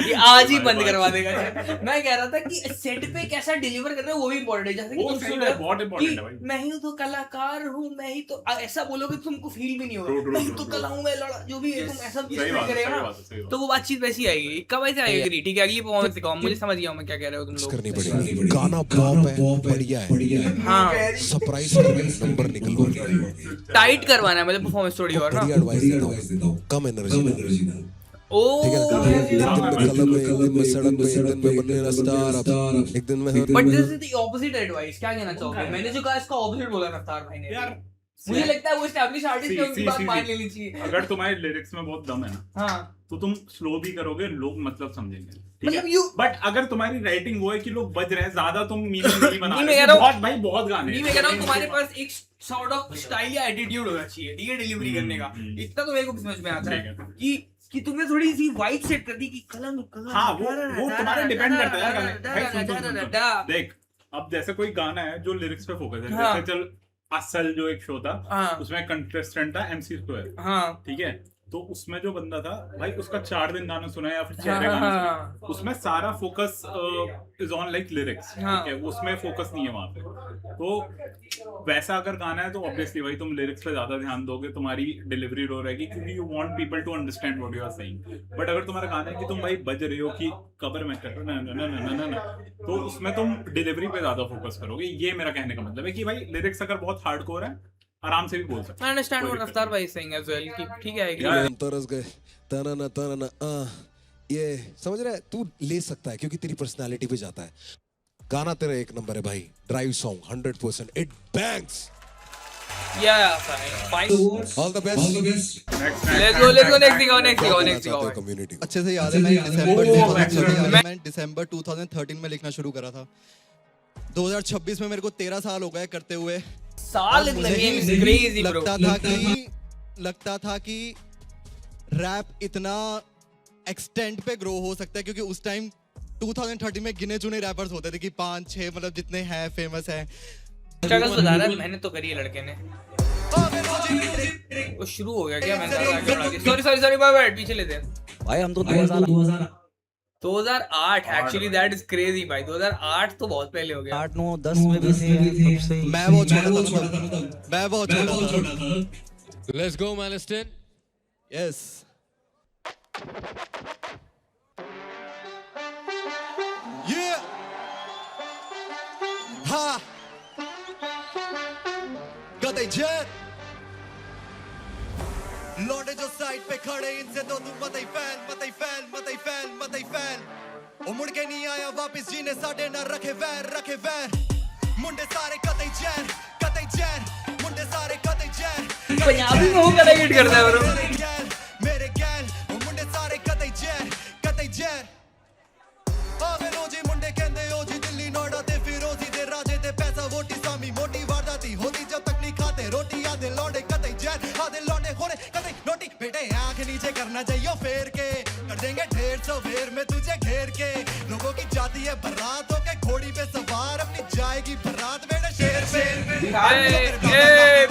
ये आज ही बंद करवा देगा। मैं कह रहा था कि सेट पे कैसा डिलीवर कर रहे हो वो भी इम्पोर्टेंट है, जैसे कि वो तुम सही सुन है, रहे हो बहुत इम्पोर्टेंट कि है भाई। मैं ही तो कलाकार हूँ, मैं ही तो ऐसा बोलोगे तो तुमको फील भी नहीं True, होगा, true, मैं ही true, तो true. कला हूँ, मैं लड़ा, जो भी है तुम ऐसा सही फील बात है, करेगा सही ना, बात है, सही बात तो वो बातचीत वैसी आएगी। कब ऐसे आएगी? ठीक है, अगली परफॉर्मेंस दिखाओ, मुझे समझ गया मैं क्या कह रहे हो तुम लोग। करनी पड़ेगी. गाना पॉप है, बढ़िया है, हाँ सरप्राइज करके नंबर निकलवा. टाइट करवाना है मतलब परफॉर्मेंस थोड़ी और ना। बढ़िया एडवाइस देता हूँ, कम एनर्जी में. ओ ठीक है, एक दिन में क्लब में, एक दिन में सड़क पे, एक दिन में बनने स्टार, एक दिन में but this is the opposite advice. क्या कहना चाहोगे? मैंने जो कहा इसका ऑपोजिट बोला रफ्तार भाई ने। यार मुझे लगता है वो एस्टैब्लिश आर्टिस्ट है, उनकी बात मान लेनी चाहिए। अगर तुम्हारे लिरिक्स में बहुत दम है ना, हाँ तो तुम स्लो भी करोगे, लोग मतलब समझेंगे, ठीक मतलब है। you- बट अगर तुम्हारी राइटिंग वो है कि लोग बज रहे हैं ज्यादा, तुम मीनिंग नहीं बना नहीं, मैं रहे, कह रहा हूँ- बहुत भाई बहुत गाने नहीं, हैं। मैं कह रहा हूँ तुम्हारे पास एक सॉर्ट ऑफ स्टाइल या एटीट्यूड होना चाहिए, ठीक है, डिलीवरी करने का। इतना तो मेरे को समझ में आता ठीक है है। कि तुमने थोड़ी सी वाइट सेट कर दी कि कलम हाँ वो तुम्हारा डिपेंड करता है यार गाने। भाई सुन, देख अब जैसे कोई गाना है जो लिरिक्स पे फोकस है, हाँ। जैसे चल असल जो एक शो था, हाँ। उसमें कंटेस्टेंट था MC स्क्वायर, हाँ ठीक है, तो उसमें जो बंदा था भाई, उसका 4 दिन गाना सुना है या फिर चेहरे गाना सुना है, उसमें सारा focus is on like lyrics, ठीक है, उसमें फोकस नहीं है वहां पे। तो वैसा अगर गाना है तो ऑब्वियसली भाई तुम लिरिक्स पे ज्यादा ध्यान दोगे, तुम्हारी डिलीवरी रो रहेगी, क्योंकि you want people to understand what you are saying. But अगर तुम्हारा गाना है कि तुम भाई बज रहे हो कि कबर में कर ना ना ना ना ना, तो उसमें तुम डिलीवरी पे ज्यादा फोकस करोगे। ये मेरा कहने का मतलब है कि भाई लिरिक्स अगर बहुत हार्डकोर है आराम से भी बोल सकते I understand what रफ्तार भाई saying as well कि ठीक है हम तरस गए तना तना ये समझ रहा है, तू ले सकता है क्योंकि तेरी पर्सनालिटी पे जाता है। गाना तेरा एक नंबर है भाई, drive song 100%, it bangs. fine all the best. let's go next go community अच्छे से याद है, मैं दिसंबर 2013 में लिखना शुरू करा था। 2026 में मेरे को 13 साल हो गए करते हुए। साल in the game is crazy bro. लगता था कि रैप इतना एक्सटेंड पे ग्रो हो सकता है, क्योंकि उस टाइम 2013 में गिने चुने रैपर्स होते थे कि 5-6 मतलब जितने हैं फेमस हैं। स्ट्रगल्स बता रहा है, मेहनत तो करी है लड़के ने। वो शुरू हो गया क्या? मैंने सॉरी बाय बाय, पीछे लेते हैं भाई हम तो 2008 एक्चुअली दैट इज क्रेजी भाई। 2008 तो बहुत पहले हो गया। 8 9 10 में भी थे। मैं बहुत छोटा था। Let's go, Maliston. यस ये हाँ गदे जेट लौटे जो साइड पे खड़े, इनसे तो तू मत ही फैल। ओ मुड़ के नहीं आया वापस, जीने साडे ना रखे वैर मुंडे सारे कतई जैन मुंडे सारे कतई जैन। पंजाबी में वो कनेक्ट करता है ब्रो। मेरे गैल ओ मुंडे सारे कतई जैन आवे रोजी मुंडे कहंदे ओ जी दिल्ली नोएडा ते फिरोजी दे राजे ते पैसा वोटी सामी मोटी वारदाती होती जब तक नहीं खाते रोटी। आधे लौंडे कतई जैन आधे लौंडे होने कतई नोटी। बेटे आंख नीचे करना चाहिए फेर के, कर देंगे 150 फेर में तुझे घेर के। लोगों की जाती है बारात होके घोड़ी पे सवार, अपनी जाएगी बारात बेटे शेर पे।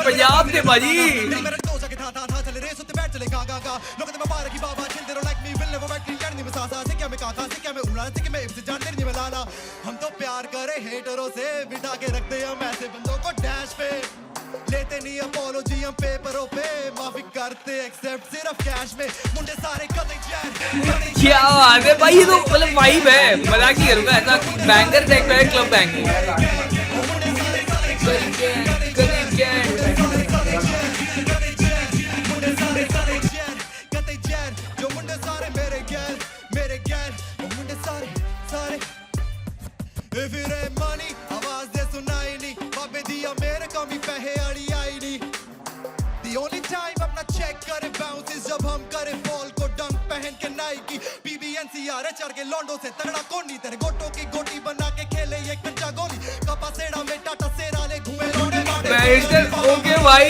पंजाब के भाजी मेरे तो सके था चले रे सुते बैठ चले गा लोग ते मैं मार की बाबा चिल दे like me will never back नी करनी में सासा से क्या मैं कहा से क्या मैं उड़ा से क्या मैं इब्से जान तेरी में लाला। हम तो प्यार करे हेटरों से, बिठा के रखते हम ऐसे बंदों को डैश पे। लेते नहीं अपोलॉजी हम पेपरों पे, माफी करते एक्सेप्ट सिर्फ कैश में। मुंडे सारे कतई जैन क्या बात है भाई, ये तो मतलब वाइब है। मजाक ही करूंगा, ऐसा बैंगर टाइप का है क्लब बैंग। जो मुंडे सारे मेरे गैल वो मुंडे सारे फिर मानी आवाज दे सुनाई नहीं, बाबे दिया मेरे कमी पहे अड़ी आई नहीं। The only time अपना चेक करे बाउंस इज जब हम करे बॉल को डंक पहन के नाइकी। PBNCR चढ़ के लॉन्डो से तगड़ा कोनी, तेरे गोटों की गोटी बना के खेले एक कच्चा गोली। कपा सेड़ा में टाटा सेरा ले घूमे लौंडे ओके भाई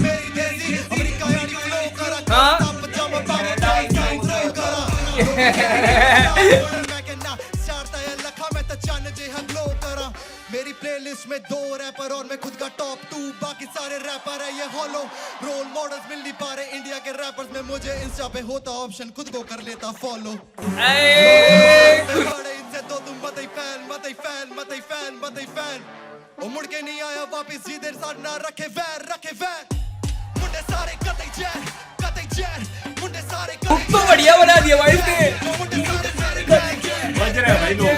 मेरी देसी अमेरिका यानी फ्लो करा हाँ पजामा पावे करा मैं कहना चारता है लखा मैं तो चन्न जे हम ग्लो करा। मेरी प्लेलिस्ट में 2 रैपर और मैं खुद का टॉप 2, बाकी सारे रैपर है ये हॉलो। रोल मॉडल्स मिल नहीं पा रहे इंडिया के रैपर्स में, मुझे इंस्टा पे होता ऑप्शन खुद को कर लेता फॉलो। इनसे तो तुम मत ही फैल ओ मुड़ के नहीं आया वापस, सीधे साथ ना रखे वैर मुंडे सारे कतई जैन मुंडे सारे तो बढ़िया बना दिया भाई इसने। बज रहे हैं भाई लोग।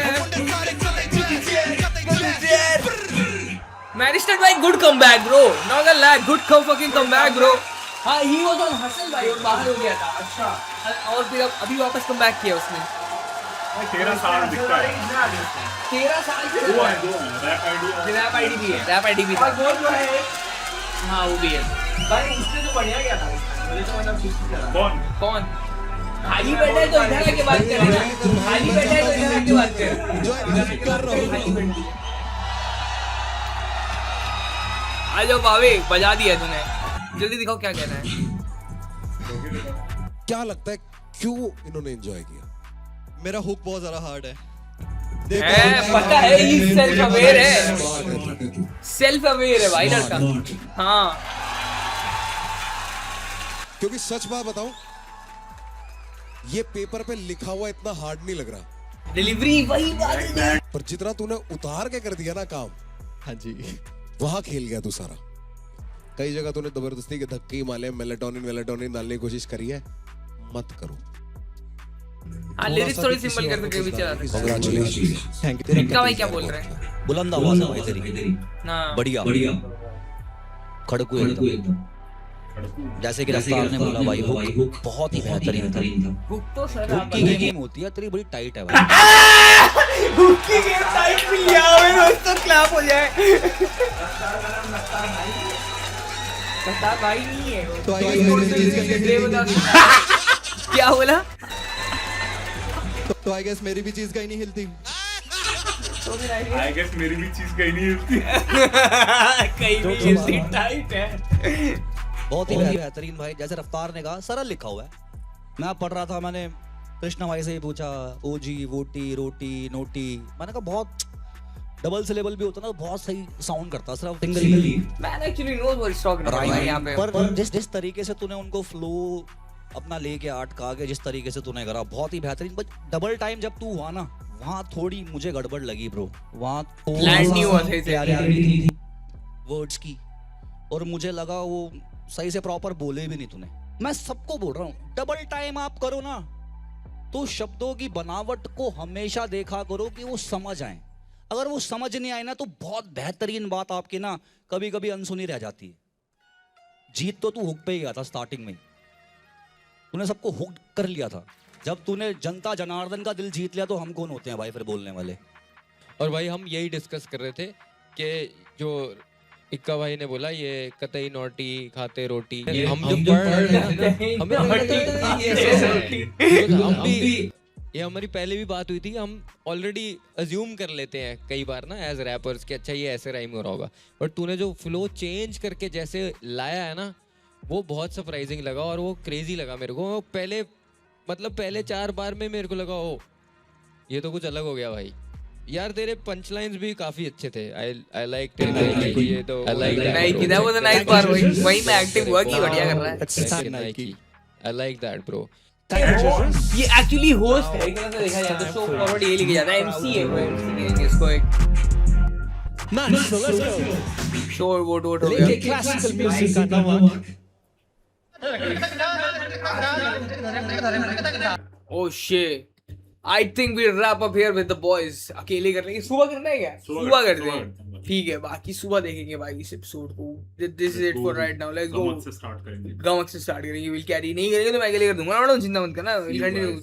मैरिस्टेड भाई good comeback bro, not a lag, good fucking comeback bro। हाँ he was on hustle भाई, और बाहर हो गया था। अच्छा और फिर अभी वापस कमबैक किया उसने। 13 साल दिखता है। 13 साल से दो है रैप आईडी भी था। हाँ वो भी है भाई, उसने तो बढ़िया गया था। मुझे तो मतलब कौन खाली बैठा है तो इधर आके बात करें, खाली बैठा है तो इधर आके बात करें। आ जाओ भाभी, बजा दिया तूने, जल्दी दिखाओ क्या कहना है। क्या लगता है क्यों इन्होंने एंजॉय किया? मेरा हुक बहुत ज्यादा हार्ड है। पता है, ये सेल्फ अवेयर है, सेल्फ अवेयर है भाई लड़का। हाँ क्योंकि सच बात बताऊं, ये पेपर पे लिखा हुआ इतना हार्ड नहीं लग रहा, डिलीवरी वही बात है। पर जितना तूने उतार के कर दिया ना काम, हाँ जी, वहां खेल गया तू सारा। कई जगह तूने जबरदस्ती के धक्के माले, मेलेटोनिन डालने की कोशिश करी है, मत करो। हाँ, लिरिक्स थोड़ी सिंपल कर सकते बीच चला सकते। कांग्रेचुलेशन। Thank you. इनका भाई क्या बोल रहे हैं? बुलंद आवाज है भाई तेरी, ना बढ़िया खड़कू एकदम, जैसे कि रफ्तार ने बोला भाई, हुक बहुत ही बेहतरीन था। हुक तो सर हुक की गेम होती है तेरी बड़ी टाइट है भाई। हुक की गेम टाइट मिल गया हमें, दोस्तों क्लैप हो जाए। बता भाई नहीं है तो आई क्या बोला? तो आई गेस मेरी भी चीज कहीं नहीं हिलती। आई गेस मेरी भी चीज कहीं नहीं हिलती। कहीं भी हिलती, टाइट है। बहुत ही बेहतरीन भाई, जैसे रफ्तार ने कहा सरल लिखा हुआ है। मैं पढ़ रहा था, मैंने कृष्णा भाई से ही पूछा, ओजी वोटी रोटी नोटी, मैंने कहा बहुत डबल सिलेबल भी होता ना, बहुत सही साउंड करता, सिर्फ सिंगल ही। Man actually knows what is talking about यहां पे। पर जिस तरीके से तूने उनको फ्लो अपना लेके अटका के जिस तरीके से तूने करा, बहुत ही बेहतरीन। बट डबल टाइम जब तू हुआ ना, वहाँ थोड़ी मुझे गड़बड़ लगी ब्रो, वहाँ लैंड नहीं हुआ सही से वर्ड्स की, और मुझे लगा वो सही से प्रॉपर बोले भी नहीं तूने। मैं सबको बोल रहा हूँ, डबल टाइम आप करो ना तो शब्दों की बनावट को हमेशा देखा करो कि वो समझ आए। अगर वो समझ नहीं आए ना तो बहुत बेहतरीन बात आपकी ना कभी कभी अनसुनी रह जाती है। जीत तो तू हुक पे ही गया था स्टार्टिंग में, तूने सबको हुक कर लिया था। जब तूने जनता जनार्दन का दिल जीत लिया तो हम कौन होते हैं भाई फिर बोलने वाले। और भाई हम यही डिस्कस कर रहे थे कि जो इक्का भाई ने बोला ये कतई नोटी खाते रोटी, हम जो पढ़ रहे हैं हमें हम भी, ये हमारी पहले भी बात हुई थी, हम ऑलरेडी अज्यूम कर लेते हैं कई बार ना एज रैपर्स कि अच्छा ये ऐसे राइम हो रहा होगा, बट तूने जो फ्लो चेंज करके जैसे लाया है ना, वो बहुत सरप्राइजिंग लगा और वो क्रेजी लगा मेरे को। पहले मतलब पहले 4 बार में मेरे को लगा ओ ये तो कुछ अलग हो गया भाई। यार तेरे पंच लाइन्स भी काफी अच्छे थे। आई लाइक ये तो I like that was a nice bar. वही मैं एक्टिव हुआ कि बढ़िया कर रहा है। I like that bro. ये एक्चुअली होस्ट है, एक तरह से देखा जाए तो शो फॉरवर्ड ये लेके जाता है, एमसी है वो, एमसी के इसको एक शो वोट हो गया। क्लासिकल म्यूजिक का नवा Oh shit. I think we'll wrap up here with the boys. अकेले कर लेंगे, सुबह करना है क्या? सुबह करते हैं, ठीक है। बाकी सुबह देखेंगे भाई इस एपिसोड को। This is it for right now. Let's go. गमक से स्टार्ट करेंगे। गमक से स्टार्ट करेंगे। We'll carry नहीं करेंगे तो मैं अकेले कर दूंगा। चिंता मत करना। We'll continue.